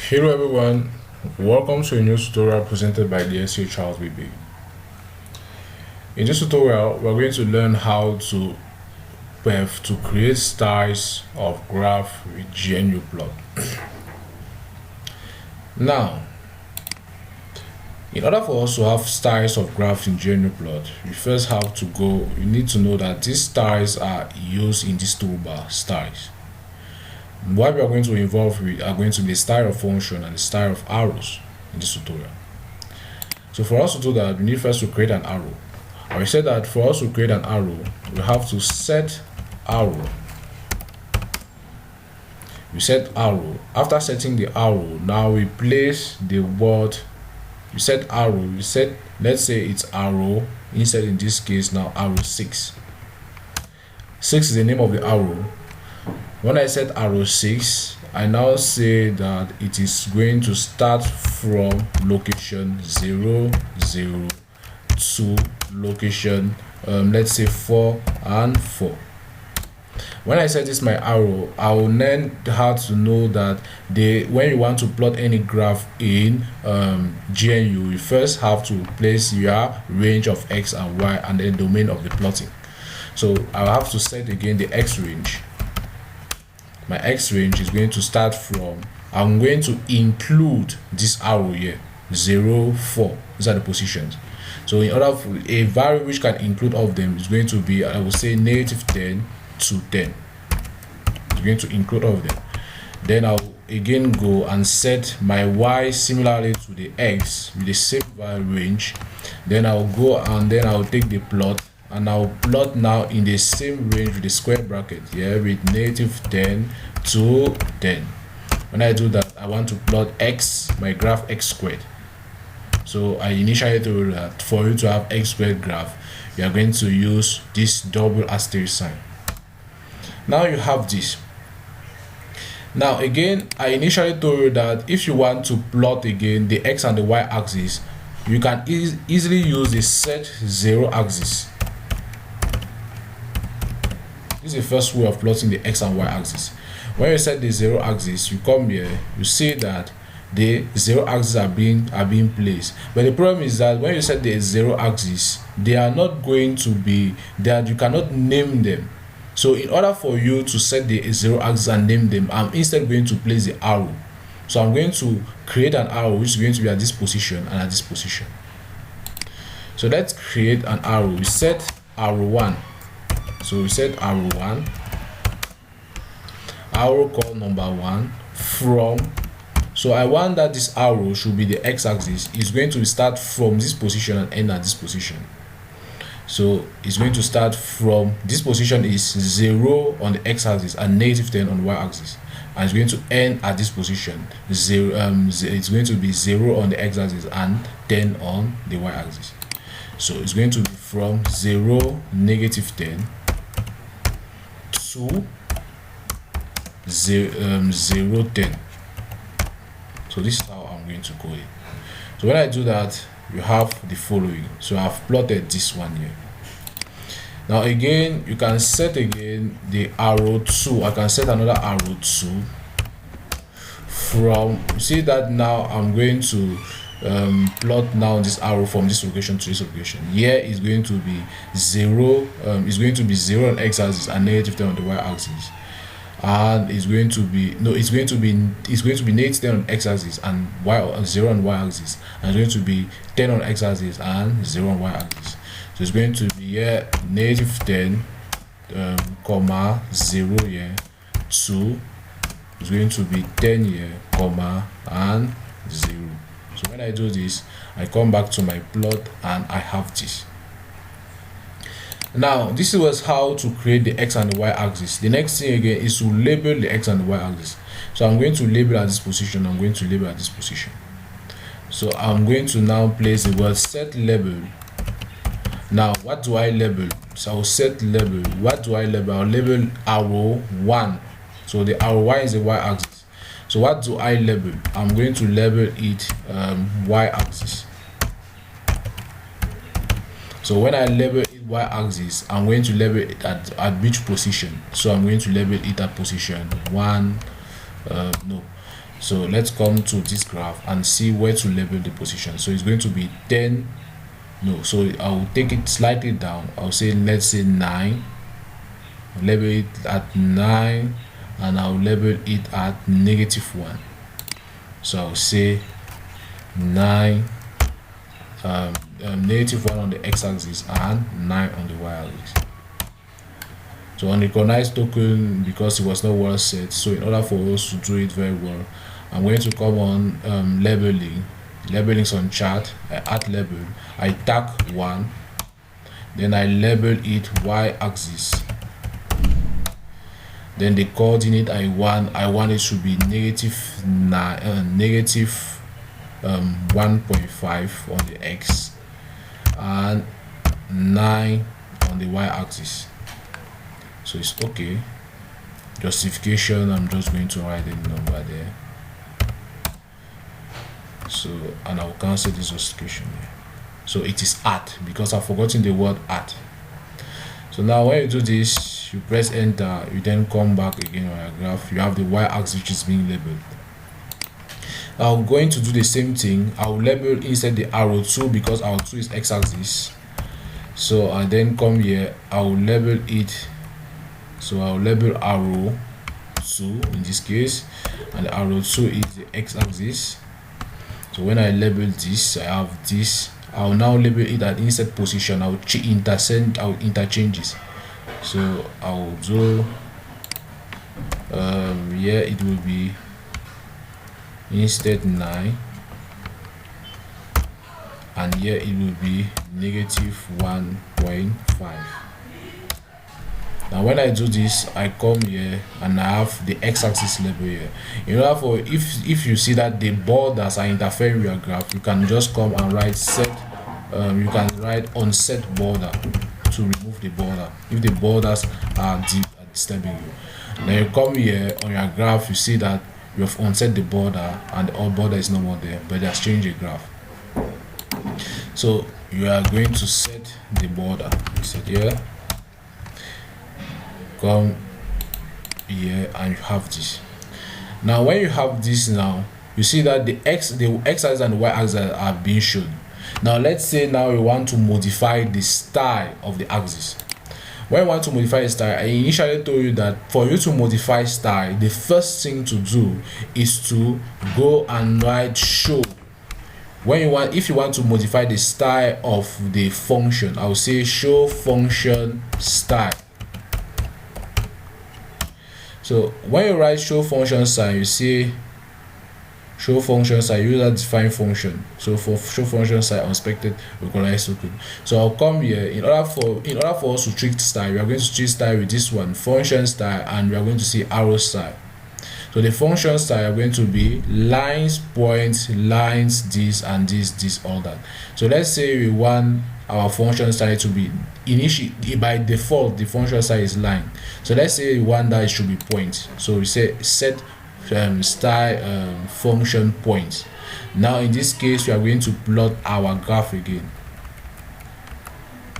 Hello everyone, welcome to a new tutorial presented by the SC Charles BB. In this tutorial, we're going to learn how to create styles of graph with gnuplot. Now, in order for us to have styles of graph in gnuplot, you need to know that these styles are used in this toolbar, styles. What we are going to involve with are going to be the style of function and the style of arrows in this tutorial. So for us to do that, we need first to create an arrow. I will say that for us to create an arrow, we have to set arrow. We set arrow. After setting the arrow, now we place the word. We set arrow. We set, let's say it's arrow. Instead, in this case, now arrow 6. 6 is the name of the arrow. When I set arrow 6, I now say that it is going to start from location 0, 0 to location let's say 4 and 4. When I set this my arrow, I will then have to know that when you want to plot any graph in GNU, you first have to place your range of x and y and then domain of the plotting. So I'll have to set again the x range. My x range is going to start from, I'm going to include this arrow here, 0, 4. These are the positions. So in order for a value which can include all of them is going to be, I will say -10 to 10. It's going to include all of them. Then I'll again go and set my y similarly to the x with the same value range. Then I'll go and then I'll take the plot and I'll plot now in the same range with the square bracket here with -10 to 10. When I do that, I want to plot x, my graph x squared. So I initially told you that for you to have x squared graph, you are going to use this double asterisk sign. Now you have this. Now again, I initially told you that if you want to plot again the x and the y axis, you can easily use the set 0 axis. This is the first way of plotting the x and y axis. When you set the 0 axis, you come here, you see that the 0 axis are being placed. But the problem is that when you set the 0 axis, they are not going to be that you cannot name them. So in order for you to set the 0 axis and name them, I'm instead going to place the arrow. So I'm going to create an arrow which is going to be at this position and at this position. So let's create an arrow. We set arrow 1. So we set arrow 1, arrow call number 1 from. So I want that this arrow should be the x-axis. It's going to start from this position and end at this position. So it's going to start from this position is 0 on the x-axis and -10 on the y-axis, and it's going to end at this position. It's going to be 0 on the x-axis and 10 on the y-axis. So it's going to be from 0, -10 to 0, 10. So this is how I'm going to code it. So when I do that, you have the following. So I've plotted this one here. Now again, you can set again the arrow 2. I can set another arrow 2 from, you see that now I'm going to plot now this arrow from this location to this location. Here is going to be 0, is going to be 0 on x-axis and -10 on the y-axis. And it's going to be -10 on x-axis and 0 on y-axis, and it's going to be 10 on x-axis and 0 on y-axis. So it's going to be here -10 comma 0 here, 2 it's going to be 10 here comma and 0. So when I do this, I come back to my plot and I have this. Now this was how to create the x and the y axis. The next thing again is to label the x and the y axis. So I'm going to label at this position, I'm going to label at this position. So I'm going to now place the word set label. Now what do I label? So I'll set label. What do I label? I'll label arrow 1. So the arrow 1 is the y axis. So what do I label? I'm going to label it y axis. So when I label it y-axis, I'm going to label it at which position? So I'm going to label it at position 1, no, So let's come to this graph and see where to label the position. So it's going to be 10. No, so I'll take it slightly down. I'll say, let's say 9. I'll label it at 9, and I'll label it at -1. So I'll say 9, -1 on the x-axis and 9 on the y-axis. So on the recognized token, because it was not well set, so in order for us to do it very well, I'm going to come on labelings on chart. I add label, I tag 1, then I label it y-axis, then the coordinate I want it should be -1.5 on the x and 9 on the y-axis. So it's okay. Justification, I'm just going to write a number there. So, and I'll cancel this justification here. So it is at, because I've forgotten the word at. So now when you do this, you press enter, you then come back again on your graph. You have the y-axis which is being labeled. Now I'm going to do the same thing. I'll label instead the arrow 2, because arrow 2 is x-axis. So I then come here, I'll label it. So I'll label arrow 2 in this case, and the arrow 2 is the x-axis. So when I label this, I have this. I'll now label it at insert position. I'll interchange this. So I'll do here it will be instead 9, and here it will be -1.5. Now when I do this, I come here and I have the x-axis label here. In order for, if you see that the borders are interfering with your graph, you can just come and write set. You can write unset border to remove the border if the borders are disturbing you. Then you come here on your graph, you see that you have unset the border and the old border is no more there, but it has changed the graph. So you are going to set the border. You set here, come here, and you have this. Now when you have this, now you see that the x-axis and the y-axis are being shown. Now let's say now we want to modify the style of the axis. When you want to modify a style, I initially told you that for you to modify style, the first thing to do is to go and write show. If you want to modify the style of the function, I will say show function style. So when you write show function style, you see show function style, user defined function. So for show function style, unexpected recognized token. So I'll come here. In order for us to treat style, we are going to treat style with this one, function style, and we are going to see arrow style. So the function style are going to be lines, points, lines, this and this, all that. So let's say we want our function style to be by default, the function style is line. So let's say we want that it should be point. So we say set style function points. Now in this case, we are going to plot our graph again,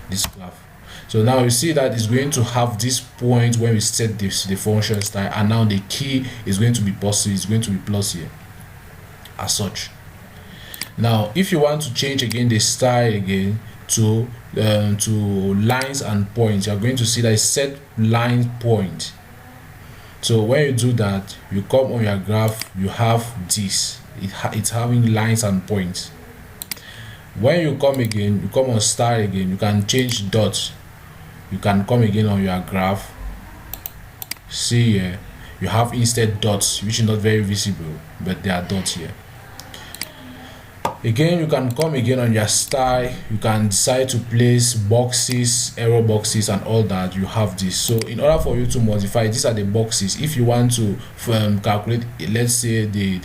this graph. So now you see that it's going to have this point when we set the function style, and now the key is going to be positive, it's going to be plus here as such. Now if you want to change again the style again to lines and points, you're going to see that it's set line point. So when you do that, you come on your graph, you have this, it's having lines and points. When you come again, you come on style again, you can change dots. You can come again on your graph, see here, you have instead dots, which is not very visible, but there are dots here. Again, you can come again on your style, you can decide to place boxes, arrow boxes and all that. You have this. So in order for you to modify, these are the boxes. If you want to calculate, let's say the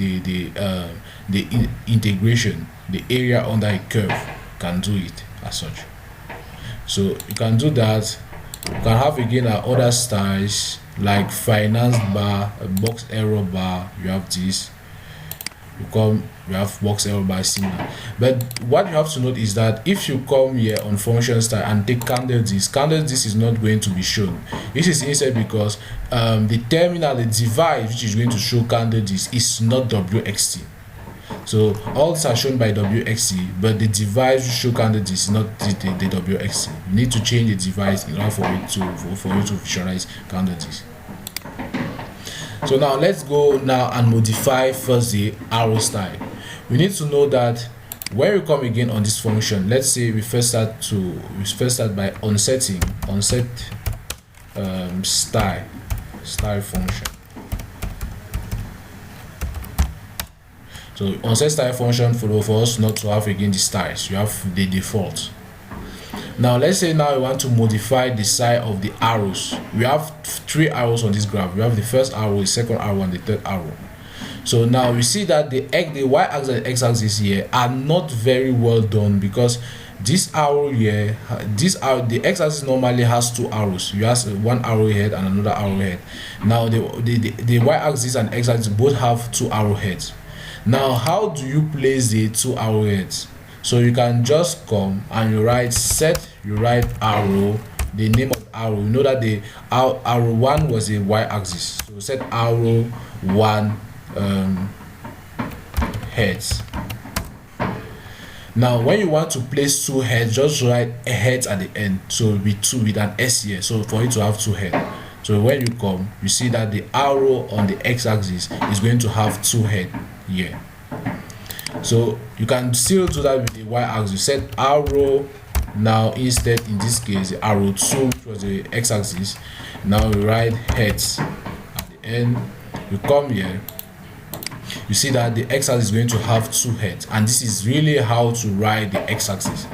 integration, the area under a curve, you can do it as such. So you can do that. You can have again other styles like finance bar, a box arrow bar. You have this. you come, you have box error by similar. But what you have to note is that if you come here on function style and take candle this is not going to be shown. This is instead because the terminal, the device which is going to show candle this is not wxt. So all these are shown by wxt, but the device which show candle this is not the wxt. You need to change the device in order for you to visualize candle this. So now let's go now and modify first the arrow style. We need to know that when we come again on this function, let's say we first start by onset style function. So onset style function for us not to have again the styles, you have the default. Now let's say now we want to modify the size of the arrows. We have 3 arrows on this graph. We have the first arrow, the second arrow, and the third arrow. So now we see that the y-axis and x-axis here are not very well done, because this arrow here, the x-axis normally has 2 arrows. You have one arrowhead and another arrowhead. Now the y-axis and x-axis both have 2 arrowheads. Now how do you place the 2 arrowheads? So you can just come and you write arrow, the name of arrow. You know that the arrow 1 was a y-axis, so set arrow 1 heads. Now when you want to place 2 heads, just write a head at the end, so it will be 2 with an s here, so for it to have 2 heads. So when you come, you see that the arrow on the x-axis is going to have 2 heads here. So you can still do that with the y-axis. Set arrow, now instead in this case the arrow 2, which was the x-axis. Now we write heads at the end. You come here, you see that the x-axis is going to have 2 heads, and this is really how to write the x-axis.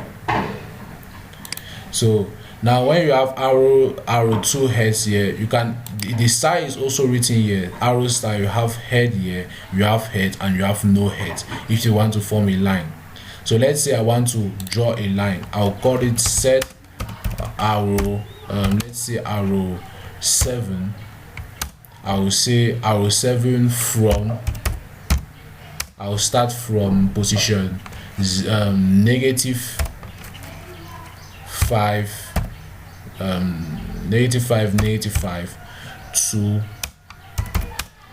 So now when you have arrow 2 heads here, you can, the style is also written here, arrow style. You have head here, you have head, and you have no head if you want to form a line. So let's say I want to draw a line. I'll call it set arrow, let's say arrow 7. I will say arrow 7 from, I'll start from position -5, -5 to,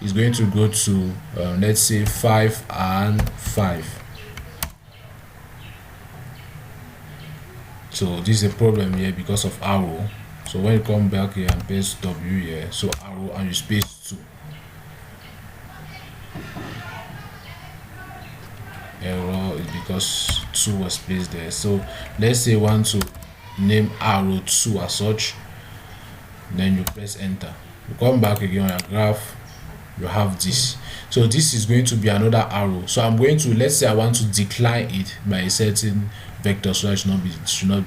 is going to go to let's say 5 and 5. So this is a problem here because of arrow. So when you come back here and paste W here, so arrow and you space 2. Error is because 2 was placed there. So let's say you want to name arrow 2 as such, then you press enter. You come back again on your graph, you have this. So this is going to be another arrow. So I'm going to, let's say I want to decline it by a certain vector, so that should not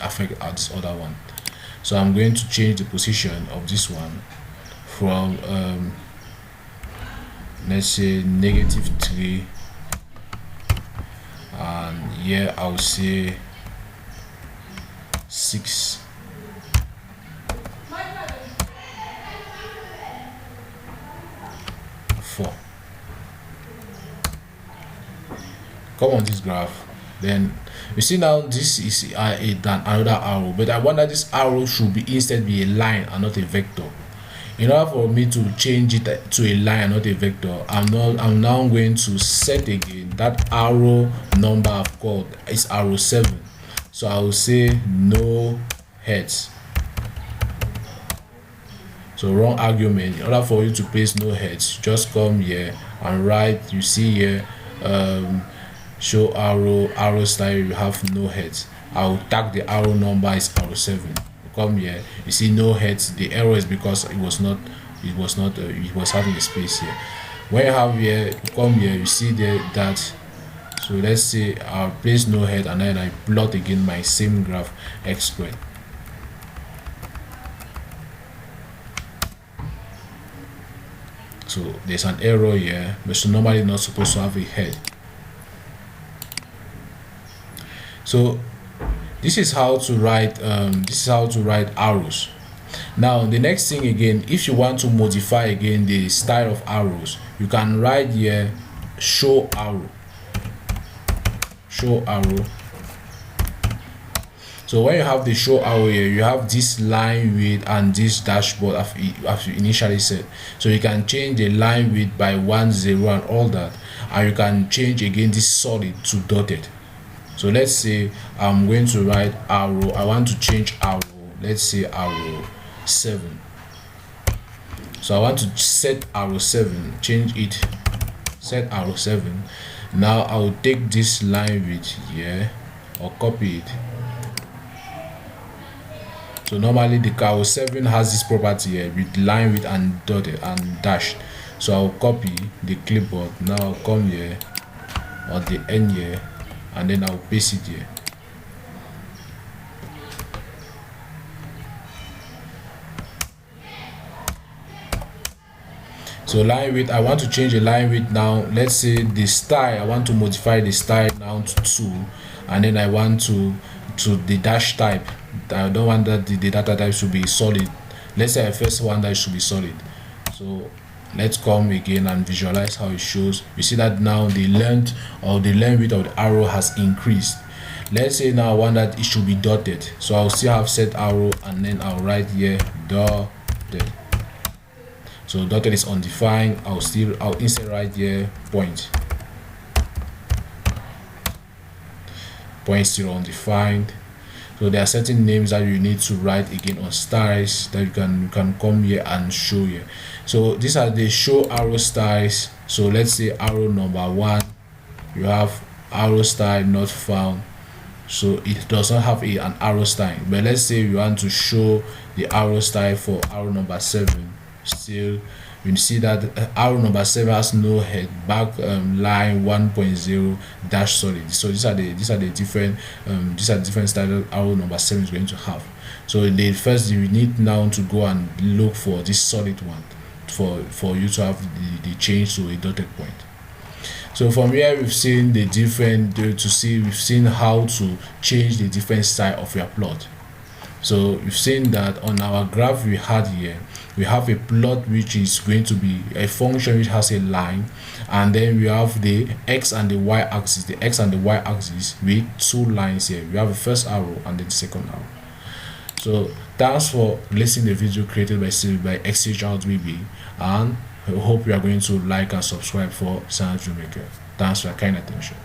affect this other one. So I'm going to change the position of this one from let's say -3, and here I'll say 6. Come on this graph, then you see now this is another arrow, but I want that this arrow should be instead be a line and not a vector. In order for me to change it to a line and not a vector, I'm now going to set again that arrow number I've called is arrow 7. So I will say no heads. So wrong argument. In order for you to place no heads, just come here and write, you see here show arrow style, you have no heads. I'll tag the arrow number is arrow 7. You come here, you see no heads. The error is because it was having a space here. When you have here, you come here, you see there that, so let's say I'll place no head, and then I plot again my same graph x squared. So there's an error here, but so normally not supposed to have a head. So this is how to write arrows. Now the next thing again, if you want to modify again the style of arrows, you can write here show arrow. So when you have the show arrow here, you have this line width and this dashboard as you initially said. So you can change the line width by 1, 0 and all that, and you can change again this solid to dotted. So let's say I'm going to write arrow. I want to change arrow. Let's say arrow 7. So I want to set arrow 7, change it, set arrow 7. Now I will take this line width here or copy it. So normally the arrow 7 has this property here with line width and dotted and dashed. So I'll copy the clipboard. Now I'll come here on the end here and then I'll paste it here. So line width, I want to change the line width now. Let's say the style, I want to modify the style now to 2, and then I want to the dash type. I don't want that the data type should be solid. Let's say I first want that it should be solid. So let's come again and visualize how it shows. You see that now the length or the line width of the arrow has increased. Let's say now I want that it should be dotted. So I'll still have set arrow and then I'll write here dotted. So dotted is undefined. I'll insert right here point still undefined. So there are certain names that you need to write again on styles that you can come here and show here. So these are the show arrow styles. So let's say arrow number 1, you have arrow style not found, so it does not have an arrow style. But let's say we want to show the arrow style for arrow number 7. Still you see that arrow number 7 has no head, back line 1.0 dash solid. So these are the different styles arrow number 7 is going to have. So the first you need now to go and look for this solid one for you to have the change to a dotted point. So from here we've seen the different we've seen how to change the different style of your plot. So we've seen that on our graph we had here, we have a plot which is going to be a function which has a line, and then we have the x and the y axis, with 2 lines here. We have the first arrow and then the second arrow. So thanks for listening to the video created by XHR3B, and I hope you are going to like and subscribe for Science Maker. Thanks for your kind attention.